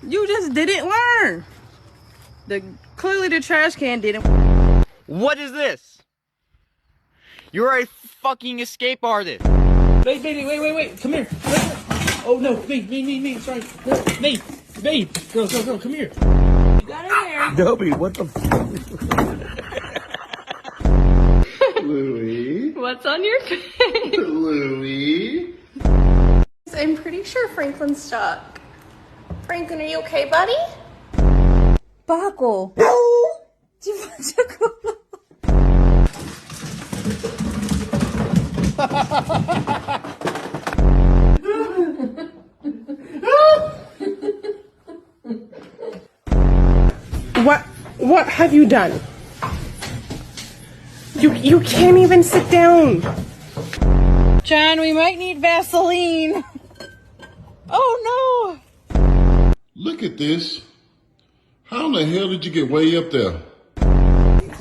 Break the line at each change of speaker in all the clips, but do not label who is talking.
You just didn't learn. Clearly the trash can didn't.
What is this? You're a fucking escape artist.
Wait. Come here. Wait. Oh no, me. Sorry. Me. Girl, come here.
You got in there.
Dobby, what the fuck?
Louie.
What's on your face?
Louie.
I'm pretty sure Franklin's stuck. Franklin, are you okay, buddy?
Paco.
What have you done? You can't even sit down.
John, we might need Vaseline. Oh
Look at this. How in the hell did you get way up there?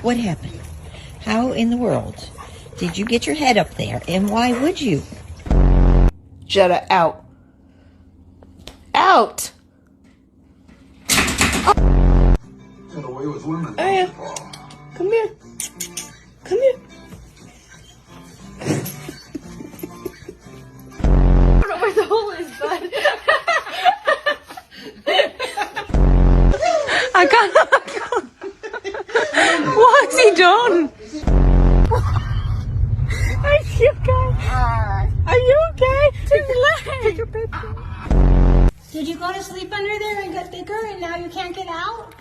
What happened? How in the world did you get your head up there, and why would you?
Jetta, out. Out!
Got away with women.
Aya, come here. Come here.
I don't know where the hole is, bud.
I got. What's he done? Are you okay? Are you okay? His leg.
Did you go to sleep under there and get bigger and now you can't get out?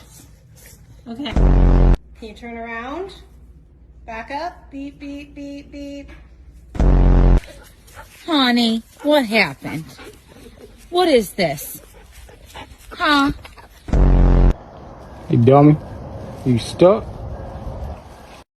Okay. Can you turn around? Back up. Beep, beep, beep, beep.
Honey, what happened? What is this? Huh?
You dummy. You stuck?